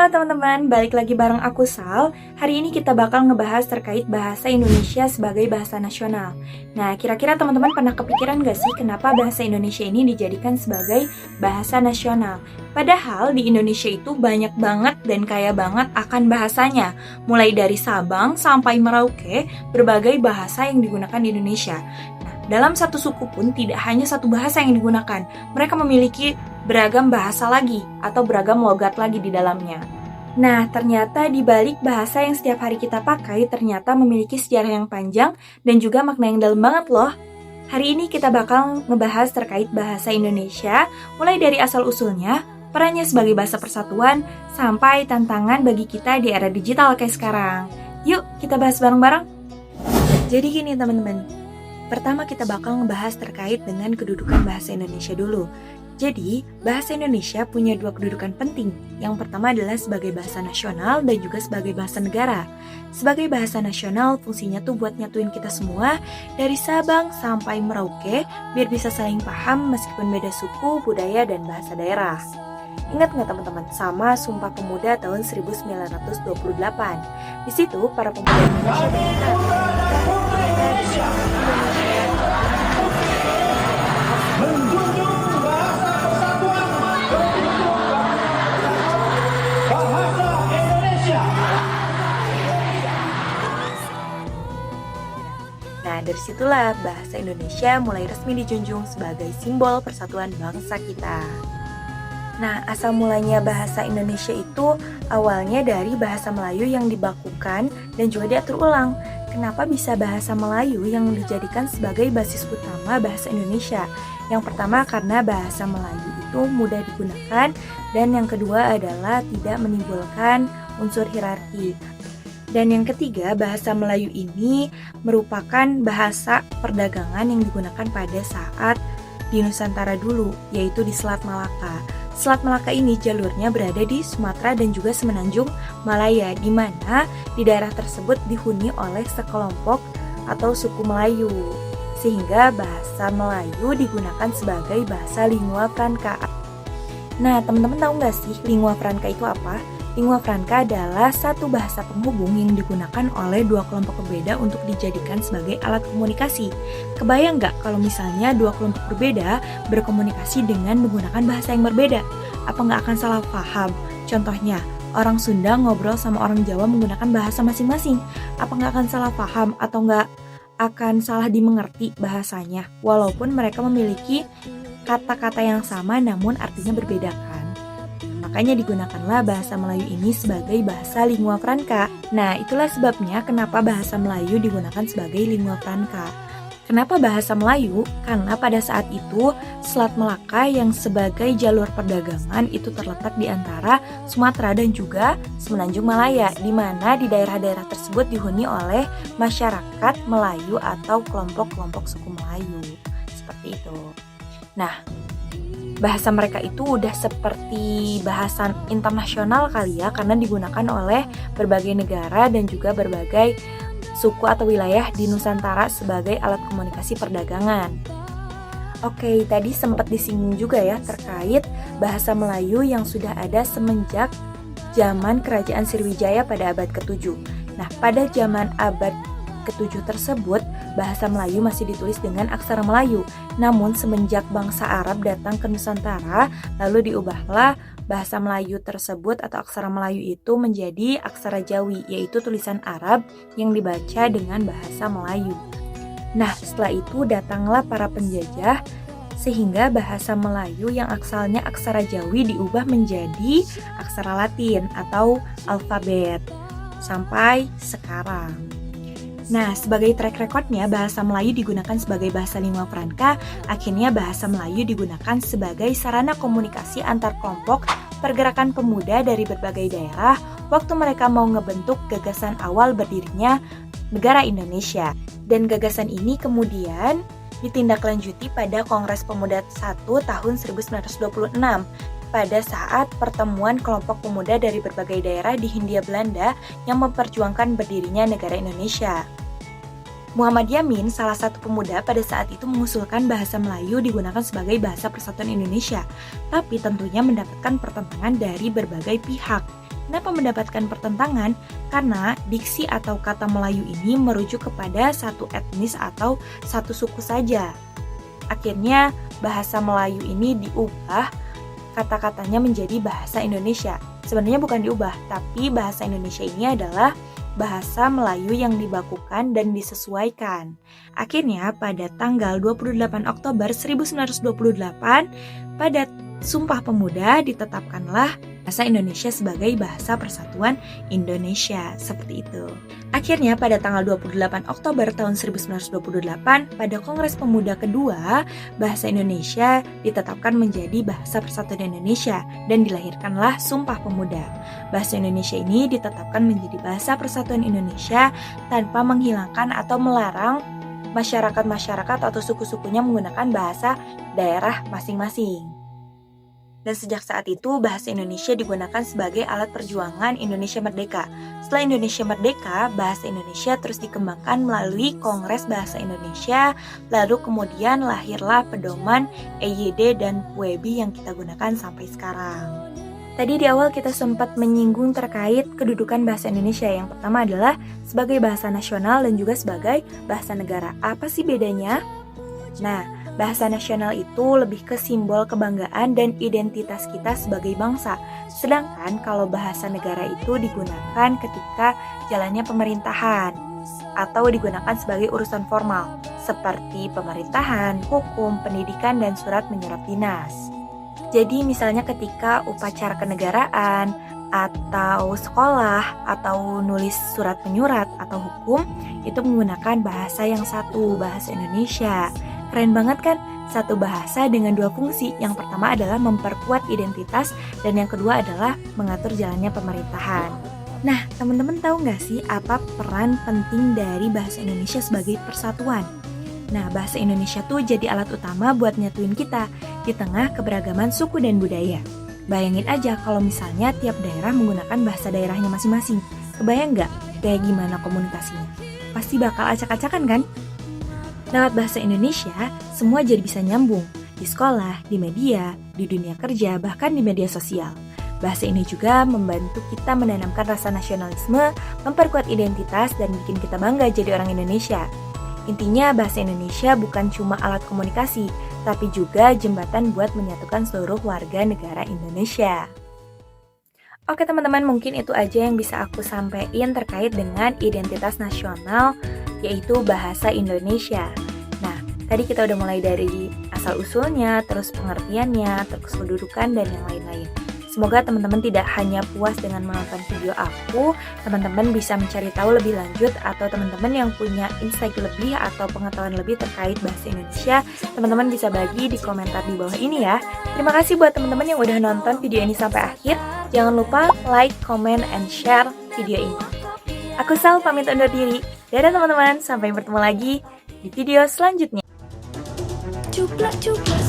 Halo teman-teman, balik lagi bareng aku Sal. Hari ini kita bakal ngebahas terkait bahasa Indonesia sebagai bahasa nasional. Nah, kira-kira teman-teman pernah kepikiran gak sih kenapa bahasa Indonesia ini dijadikan sebagai bahasa nasional? Padahal di Indonesia itu banyak banget dan kaya banget akan bahasanya. Mulai dari Sabang sampai Merauke, berbagai bahasa yang digunakan di Indonesia. Dalam satu suku pun tidak hanya satu bahasa yang digunakan, mereka memiliki beragam bahasa lagi atau beragam logat lagi di dalamnya. Nah, ternyata di balik bahasa yang setiap hari kita pakai ternyata memiliki sejarah yang panjang dan juga makna yang dalam banget loh. Hari ini kita bakal ngebahas terkait bahasa Indonesia, mulai dari asal-usulnya, perannya sebagai bahasa persatuan, sampai tantangan bagi kita di era digital kayak sekarang. Yuk, kita bahas bareng-bareng. Jadi gini teman-teman. Pertama kita bakal ngebahas terkait dengan kedudukan bahasa Indonesia dulu. Jadi, bahasa Indonesia punya dua kedudukan penting. Yang pertama adalah sebagai bahasa nasional dan juga sebagai bahasa negara. Sebagai bahasa nasional, fungsinya tuh buat nyatuin kita semua dari Sabang sampai Merauke biar bisa saling paham meskipun beda suku, budaya, dan bahasa daerah. Ingat nggak teman-teman sama Sumpah Pemuda tahun 1928? Di situ para pemuda Indonesia Nah, dari situlah bahasa Indonesia mulai resmi dijunjung sebagai simbol persatuan bangsa kita. Nah, asal mulanya bahasa Indonesia itu awalnya dari bahasa Melayu yang dibakukan dan juga diatur ulang. Kenapa bisa bahasa Melayu yang dijadikan sebagai basis utama bahasa Indonesia? Yang pertama karena bahasa Melayu itu mudah digunakan, dan yang kedua adalah tidak menimbulkan unsur hierarki. Dan yang ketiga, bahasa Melayu ini merupakan bahasa perdagangan yang digunakan pada saat di Nusantara dulu, yaitu di Selat Malaka. Selat Malaka ini jalurnya berada di Sumatera dan juga Semenanjung Malaya, di mana di daerah tersebut dihuni oleh sekelompok atau suku Melayu. Sehingga bahasa Melayu digunakan sebagai bahasa lingua franca. Nah, teman-teman tahu nggak sih lingua franca itu apa? Lingua franca adalah satu bahasa penghubung yang digunakan oleh dua kelompok berbeda untuk dijadikan sebagai alat komunikasi. Kebayang nggak kalau misalnya dua kelompok berbeda berkomunikasi dengan menggunakan bahasa yang berbeda? Apa nggak akan salah paham? Contohnya, orang Sunda ngobrol sama orang Jawa menggunakan bahasa masing-masing. Apa nggak akan salah paham atau nggak akan salah dimengerti bahasanya? Walaupun mereka memiliki kata-kata yang sama namun artinya berbeda kan? Makanya digunakanlah bahasa Melayu ini sebagai bahasa lingua franca. Nah, itulah sebabnya kenapa bahasa Melayu digunakan sebagai lingua franca. Kenapa bahasa Melayu? Karena pada saat itu Selat Malaka yang sebagai jalur perdagangan itu terletak di antara Sumatera dan juga Semenanjung Malaya, di mana di daerah-daerah tersebut dihuni oleh masyarakat Melayu atau kelompok-kelompok suku Melayu. Seperti itu. Nah, bahasa mereka itu udah seperti bahasa internasional kali ya, karena digunakan oleh berbagai negara dan juga berbagai suku atau wilayah di Nusantara sebagai alat komunikasi perdagangan. Oke, tadi sempat disinggung juga ya terkait bahasa Melayu yang sudah ada semenjak zaman Kerajaan Sriwijaya pada abad ke-7. Nah, pada zaman abad ke-7 tersebut, bahasa Melayu masih ditulis dengan aksara Melayu. Namun semenjak bangsa Arab datang ke Nusantara, lalu diubahlah bahasa Melayu tersebut atau aksara Melayu itu menjadi aksara Jawi, yaitu tulisan Arab yang dibaca dengan bahasa Melayu. Nah, setelah itu datanglah para penjajah sehingga bahasa Melayu yang asalnya aksara Jawi diubah menjadi aksara Latin atau alfabet sampai sekarang. Nah, sebagai track recordnya, bahasa Melayu digunakan sebagai bahasa lingua franca, akhirnya bahasa Melayu digunakan sebagai sarana komunikasi antar kelompok pergerakan pemuda dari berbagai daerah waktu mereka mau ngebentuk gagasan awal berdirinya negara Indonesia. Dan gagasan ini kemudian ditindaklanjuti pada Kongres Pemuda 1 tahun 1926. Pada saat pertemuan kelompok pemuda dari berbagai daerah di Hindia Belanda yang memperjuangkan berdirinya negara Indonesia. Muhammad Yamin, salah satu pemuda pada saat itu mengusulkan bahasa Melayu digunakan sebagai bahasa persatuan Indonesia, tapi tentunya mendapatkan pertentangan dari berbagai pihak. Kenapa mendapatkan pertentangan? Karena diksi atau kata Melayu ini merujuk kepada satu etnis atau satu suku saja. Akhirnya bahasa Melayu ini diubah kata-katanya menjadi bahasa Indonesia. Sebenarnya bukan diubah, tapi bahasa Indonesia ini adalah bahasa Melayu yang dibakukan dan disesuaikan. Akhirnya pada tanggal 28 Oktober 1928, pada Sumpah Pemuda ditetapkanlah bahasa Indonesia sebagai bahasa persatuan Indonesia, seperti itu. Akhirnya pada tanggal 28 Oktober tahun 1928, pada Kongres Pemuda kedua, bahasa Indonesia ditetapkan menjadi bahasa persatuan Indonesia dan dilahirkanlah Sumpah Pemuda. Bahasa Indonesia ini ditetapkan menjadi bahasa persatuan Indonesia tanpa menghilangkan atau melarang masyarakat-masyarakat atau suku-sukunya menggunakan bahasa daerah masing-masing. Dan sejak saat itu, bahasa Indonesia digunakan sebagai alat perjuangan Indonesia Merdeka. Setelah Indonesia Merdeka, bahasa Indonesia terus dikembangkan melalui Kongres Bahasa Indonesia, lalu kemudian lahirlah pedoman EYD dan PUEBI yang kita gunakan sampai sekarang. Tadi di awal kita sempat menyinggung terkait kedudukan bahasa Indonesia. Yang pertama adalah sebagai bahasa nasional dan juga sebagai bahasa negara. Apa sih bedanya? Nah, bahasa nasional itu lebih ke simbol kebanggaan dan identitas kita sebagai bangsa. Sedangkan kalau bahasa negara itu digunakan ketika jalannya pemerintahan atau digunakan sebagai urusan formal seperti pemerintahan, hukum, pendidikan, dan surat menyurat dinas. Jadi misalnya ketika upacara kenegaraan atau sekolah atau nulis surat menyurat atau hukum itu menggunakan bahasa yang satu, bahasa Indonesia. Keren banget kan? Satu bahasa dengan dua fungsi. Yang pertama adalah memperkuat identitas dan yang kedua adalah mengatur jalannya pemerintahan. Nah, teman-teman tahu nggak sih apa peran penting dari bahasa Indonesia sebagai persatuan? Nah, bahasa Indonesia tuh jadi alat utama buat nyatuin kita di tengah keberagaman suku dan budaya. Bayangin aja kalau misalnya tiap daerah menggunakan bahasa daerahnya masing-masing. Kebayang nggak kayak gimana komunikasinya? Pasti bakal acak-acakan kan? Lewat bahasa Indonesia, semua jadi bisa nyambung. Di sekolah, di media, di dunia kerja, bahkan di media sosial. Bahasa ini juga membantu kita menanamkan rasa nasionalisme, memperkuat identitas, dan bikin kita bangga jadi orang Indonesia. Intinya, bahasa Indonesia bukan cuma alat komunikasi, tapi juga jembatan buat menyatukan seluruh warga negara Indonesia. Oke teman-teman, mungkin itu aja yang bisa aku sampaikan terkait dengan identitas nasional, yaitu bahasa Indonesia. Nah, tadi kita udah mulai dari asal-usulnya, terus pengertiannya, terus kedudukan, dan yang lain-lain. Semoga teman-teman tidak hanya puas dengan menonton video aku, teman-teman bisa mencari tahu lebih lanjut, atau teman-teman yang punya insight lebih atau pengetahuan lebih terkait bahasa Indonesia, teman-teman bisa bagi di komentar di bawah ini ya. Terima kasih buat teman-teman yang udah nonton video ini sampai akhir. Jangan lupa like, comment, and share video ini. Aku Sal pamit undur diri. Dadah teman-teman, sampai bertemu lagi di video selanjutnya. Cuplak, cuplak,